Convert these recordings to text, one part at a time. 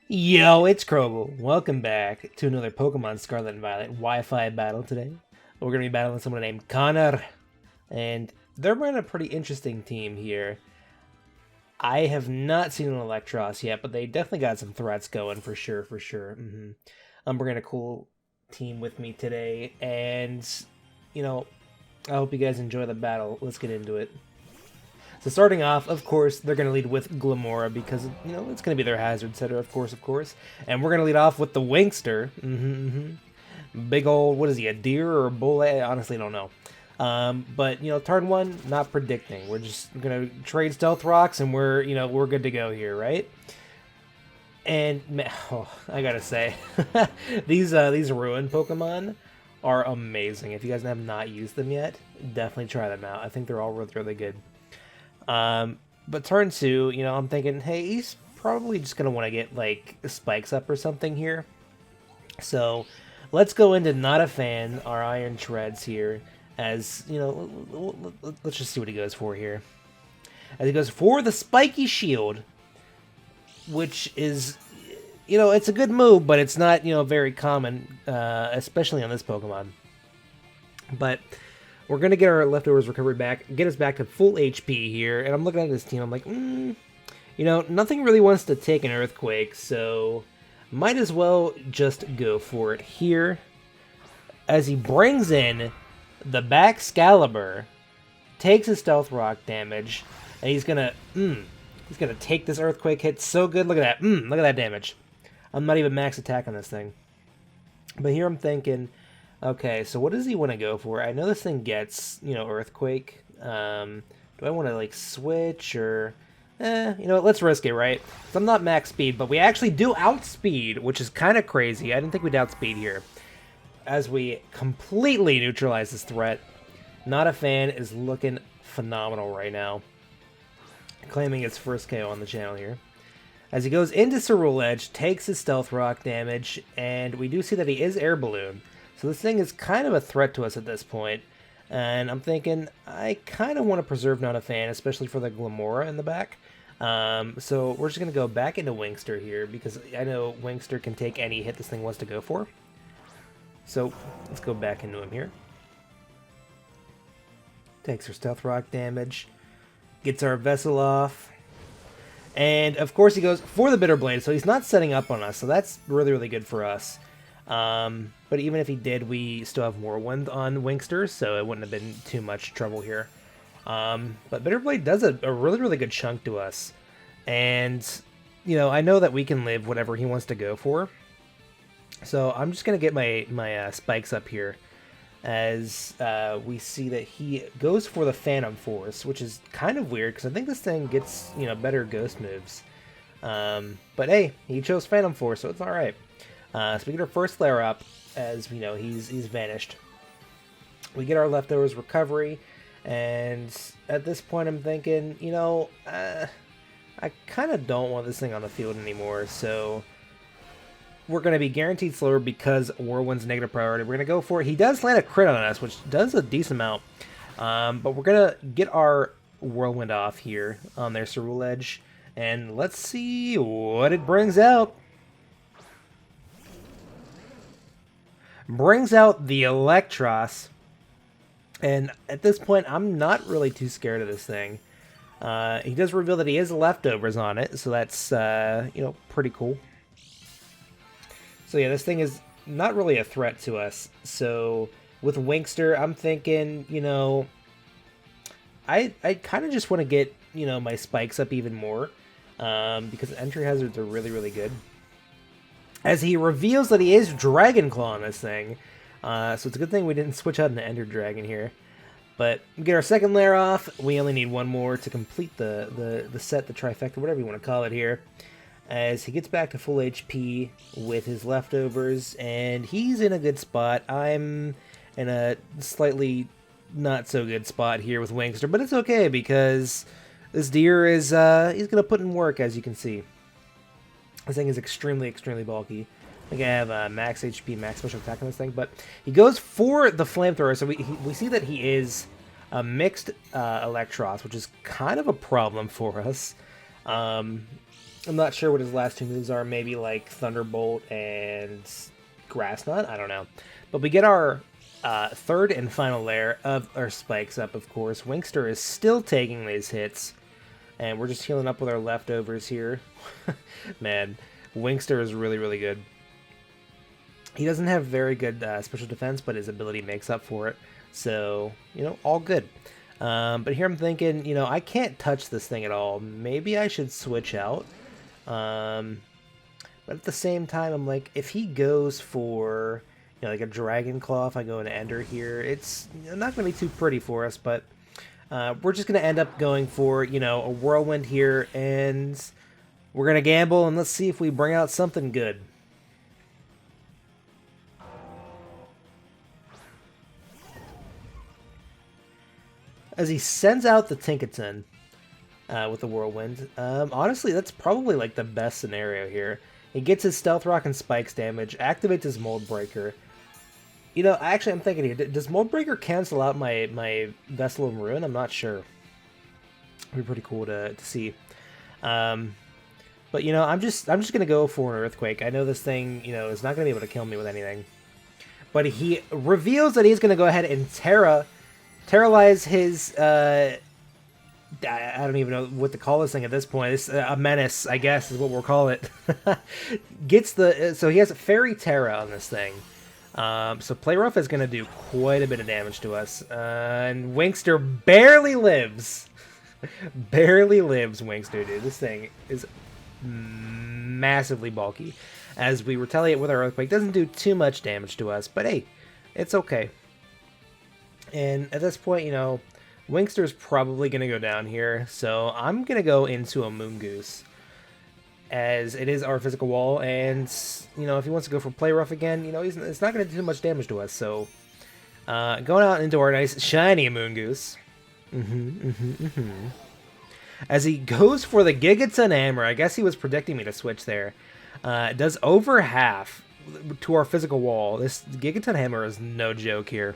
Yo, it's Crogol. Welcome back to another Pokemon Scarlet and Violet Wi-Fi battle today. We're going to be battling someone named Connor, and they're running a pretty interesting team here. I have not seen an Electros yet, but they definitely got some threats going for sure, for sure. I'm bringing a cool team with me today, and, you know, I hope you guys enjoy the battle. Let's get into it. So starting off, of course, they're going to lead with Glamora because, it's going to be their hazard setter, of course. And we're going to lead off with the Winkster. Big old, what is he, a deer or a bull? I honestly don't know. But, turn one, not predicting. We're just going to trade Stealth Rocks and we're good to go here, right? And, I gotta say, these Ruin Pokemon are amazing. If you guys have not used them yet, definitely try them out. I think they're all really, really good. But turn two, I'm thinking, hey, he's probably just going to want to get, like, spikes up or something here. So, let's go into Not a Fan, our Iron Shreds here, as, let's just see what he goes for here. As he goes for the Spiky Shield, which is, it's a good move, but it's not, very common, especially on this Pokemon. But we're going to get our leftovers recovered back, get us back to full HP here, and I'm looking at this team, I'm like, nothing really wants to take an Earthquake, so might as well just go for it here. As he brings in the Baxcalibur, takes his Stealth Rock damage, and he's gonna take this Earthquake hit so good. Look at that, look at that damage. I'm not even max attack on this thing. But here I'm thinking, okay, so what does he want to go for? I know this thing gets, Earthquake. Do I want to, like, switch or... let's risk it, right? So I'm not max speed, but we actually do outspeed, which is kind of crazy. I didn't think we'd outspeed here. As we completely neutralize this threat. Not a Fan is looking phenomenal right now. Claiming its first KO on the channel here. As he goes into Cerulean Edge, takes his Stealth Rock damage, and we do see that he is Air Balloon. So this thing is kind of a threat to us at this point. And I'm thinking, I kind of want to preserve Not a Fan, especially for the Glamora in the back. So we're just going to go back into Winkster here, because I know Winkster can take any hit this thing wants to go for. So let's go back into him here. Takes her Stealth Rock damage. Gets our Vessel off. And of course he goes for the Bitter Blade, so he's not setting up on us. So that's really, really good for us. But even if he did, we still have Whirlwind on Winkster, so it wouldn't have been too much trouble here. But Bitterblade does a really, really good chunk to us. And, I know that we can live whatever he wants to go for. So I'm just going to get my spikes up here. As we see that he goes for the Phantom Force, which is kind of weird, because I think this thing gets, better ghost moves. But hey, he chose Phantom Force, so it's alright. So we get our first flare up, as we know he's vanished. We get our leftovers recovery, and at this point I'm thinking, I kind of don't want this thing on the field anymore, so we're going to be guaranteed slower because Whirlwind's negative priority. We're going to go for it. He does land a crit on us, which does a decent amount, but we're going to get our Whirlwind off here on their Cerulean Edge, and let's see what it brings out. Brings out the Electros, and at this point I'm not really too scared of this thing. He does reveal that he has leftovers on it, so that's pretty cool. So yeah, this thing is not really a threat to us. So with Winkster, I'm thinking, I kind of just want to get my spikes up even more, because entry hazards are really, really good. As he reveals that he is Dragon Claw on this thing. So it's a good thing we didn't switch out into Ender Dragon here. But we get our second layer off. We only need one more to complete the set, the trifecta, whatever you want to call it here. As he gets back to full HP with his leftovers. And he's in a good spot. I'm in a slightly not so good spot here with Winkster. But it's okay, because this deer is he's going to put in work, as you can see. This thing is extremely, extremely bulky. I think I have max HP, max special attack on this thing, but he goes for the flamethrower. So we see that he is a mixed Electros, which is kind of a problem for us. I'm not sure what his last 2 moves are. Maybe like Thunderbolt and Grass Knot. I don't know. But we get our third and final layer of our spikes up, of course. Winkster is still taking these hits. And we're just healing up with our leftovers here. Man, Winkster is really, really good. He doesn't have very good special defense, but his ability makes up for it. So, you know, all good. But here I'm thinking, you know, I can't touch this thing at all. Maybe I should switch out. But at the same time, I'm like, if he goes for, you know, like a Dragon Claw, if I go into Ender here, it's not going to be too pretty for us, but we're just going to end up going for, you know, a Whirlwind here, and we're going to gamble, and let's see if we bring out something good. As he sends out the Tinkaton with the Whirlwind, honestly, that's probably like the best scenario here. He gets his Stealth Rock and Spikes damage, activates his Mold Breaker. You know, actually, I'm thinking here, does Mold Breaker cancel out my Vessel of Ruin? I'm not sure. It'd be pretty cool to see. But, you know, I'm just going to go for an Earthquake. I know this thing, you know, is not going to be able to kill me with anything. But he reveals that he's going to go ahead and Terrorize his, I don't even know what to call this thing at this point. It's a menace, I guess, is what we'll call it. Gets the, so he has a Fairy Terra on this thing. So Play Rough is going to do quite a bit of damage to us. And Winkster barely lives. Barely lives, Winkster, dude. This thing is massively bulky. As we retaliate with our Earthquake, doesn't do too much damage to us, but hey, it's okay. And at this point, you know, Winkster's probably going to go down here, so I'm going to go into a Moongoose, as it is our physical wall, and, you know, if he wants to go for Play Rough again, you know, it's not going to do too much damage to us, so going out into our nice shiny Moongoose. As he goes for the Gigaton Hammer, I guess he was predicting me to switch there. It does over half to our physical wall. This Gigaton Hammer is no joke here.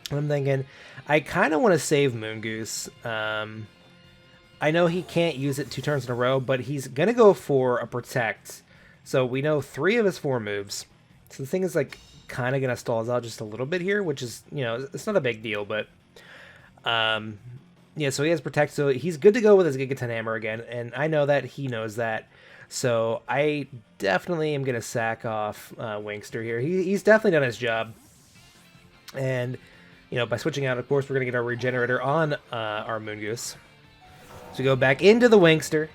I'm thinking, I kind of want to save Moongoose. I know he can't use it 2 turns in a row, but he's going to go for a Protect. So we know 3 of his 4 moves. So the thing is, like, kind of going to stall us out just a little bit here, which is, you know, it's not a big deal, but... yeah, so he has Protect, so he's good to go with his Gigaton Hammer again, and I know that he knows that. So I definitely am going to sack off Winkster here. He's definitely done his job. And... you know, by switching out, of course, we're going to get our Regenerator on our Moongoose. So we go back into the Winkster.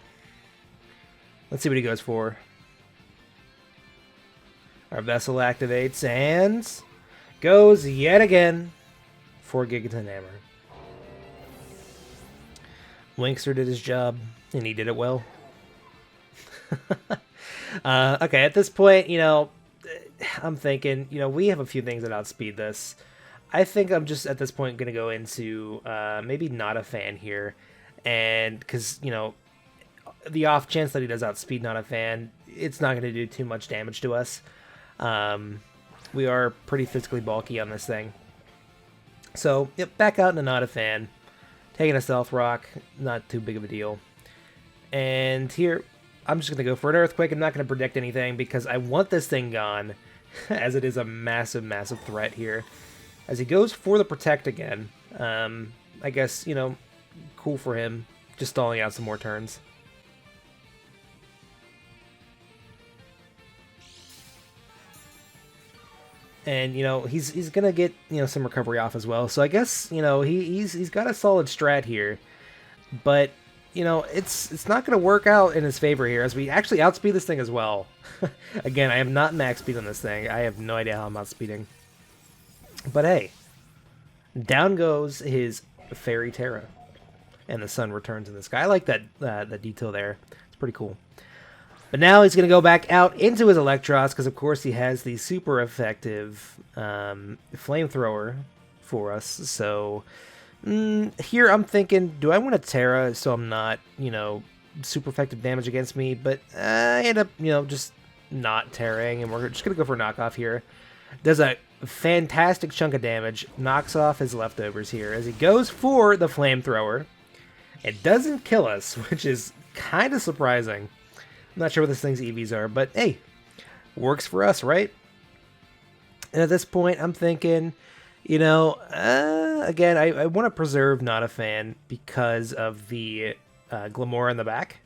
Let's see what he goes for. Our Vessel activates and goes yet again for Gigaton Hammer. Winkster did his job, and he did it well. Okay, at this point, you know, I'm thinking, you know, we have a few things that outspeed this. I think I'm just, at this point, going to go into maybe Not a Fan here. And, because, you know, the off chance that he does outspeed Not a Fan, it's not going to do too much damage to us. We are pretty physically bulky on this thing. So, yep, back out into Not a Fan. Taking a Stealth Rock, not too big of a deal. And here, I'm just going to go for an Earthquake. I'm not going to predict anything because I want this thing gone, as it is a massive, massive threat here. As he goes for the Protect again, I guess, you know, cool for him, just stalling out some more turns. And, you know, he's going to get, you know, some recovery off as well. So I guess, you know, he's got a solid strat here. But, you know, it's not going to work out in his favor here, as we actually outspeed this thing as well. Again, I am not max speed on this thing. I have no idea how I'm outspeeding. But hey, down goes his Fairy Terra, and the sun returns in the sky. I like that detail there. It's pretty cool. But now he's going to go back out into his Electros, because of course he has the super effective Flamethrower for us. So here I'm thinking, do I want to Terra so I'm not, you know, super effective damage against me? But I end up, you know, just not Terraing, and we're just going to go for a knockoff here. Does a fantastic chunk of damage, knocks off his leftovers here as he goes for the Flamethrower. It doesn't kill us, which is kind of surprising. not sure what this thing's EVs are, but hey, works for us, right? And at this point, I'm thinking, you know, again, I want to preserve Not a Fan because of the Glamour in the back.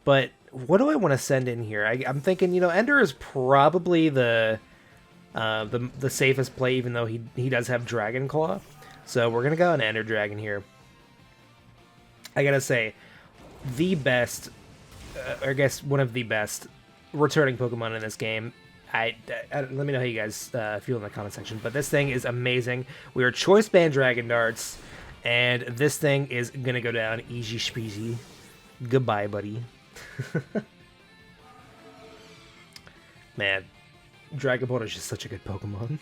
But what do I want to send in here? I'm thinking, you know, Ender is probably the safest play, even though he does have Dragon Claw. So we're going to go on Ender Dragon here. I got to say, the best, I guess one of the best returning Pokemon in this game. Let me know how you guys feel in the comment section. But this thing is amazing. We are Choice Band Dragon Darts, and this thing is going to go down easy speasy. Goodbye, buddy. Man, Dragapult is just such a good Pokemon.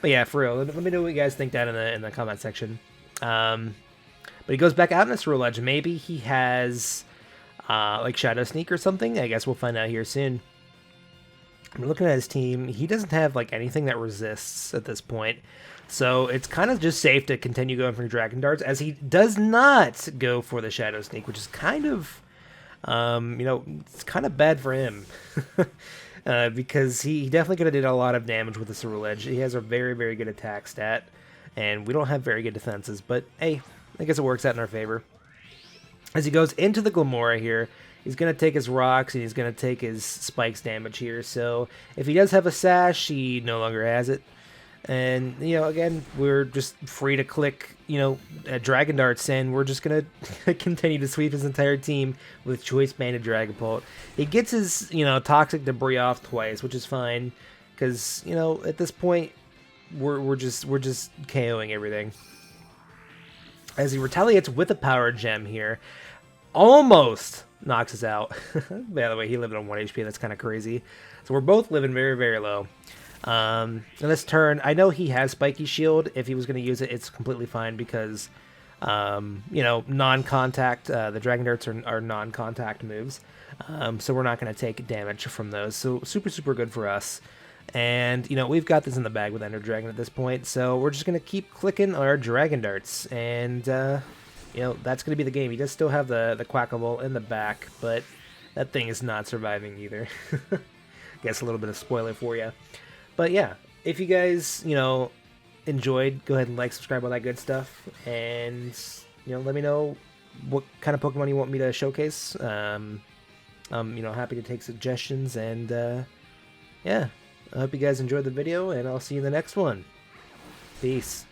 But yeah, for real, let me know what you guys think down in the comment section. But he goes back out in this Rule Edge. Maybe he has like Shadow Sneak or something. I guess we'll find out here soon. I'm looking at his team. He doesn't have like anything that resists at this point. So it's kind of just safe to continue going for Dragon Darts, as he does not go for the Shadow Sneak, which is kind of, you know, it's kind of bad for him. Because he definitely could have did a lot of damage with the Ceruledge Edge. He has a very, very good attack stat, and we don't have very good defenses, but hey, I guess it works out in our favor. As he goes into the Glamora here, he's going to take his rocks, and he's going to take his spikes damage here, so if he does have a sash, he no longer has it. And, you know, again, we're just free to click, you know, Dragon Darts, and we're just going to continue to sweep his entire team with Choice Banded Dragapult. He gets his, you know, Toxic Debris off twice, which is fine, because, you know, at this point, we're just KOing everything. As he retaliates with a Power Gem here, almost knocks us out. By the way, he lived on 1 HP, that's kind of crazy. So we're both living very, very low. In this turn, I know he has Spiky Shield. If he was going to use it, it's completely fine because, you know, non-contact, the Dragon Darts are non-contact moves. So we're not going to take damage from those. So super, super good for us. And, you know, we've got this in the bag with Ender Dragon at this point. So we're just going to keep clicking our Dragon Darts. And, you know, that's going to be the game. He does still have the Quackable in the back, but that thing is not surviving either. Guess a little bit of spoiler for you. But yeah, if you guys, you know, enjoyed, go ahead and like, subscribe, all that good stuff. And, you know, let me know what kind of Pokemon you want me to showcase. I'm, you know, happy to take suggestions. And, yeah, I hope you guys enjoyed the video, and I'll see you in the next one. Peace.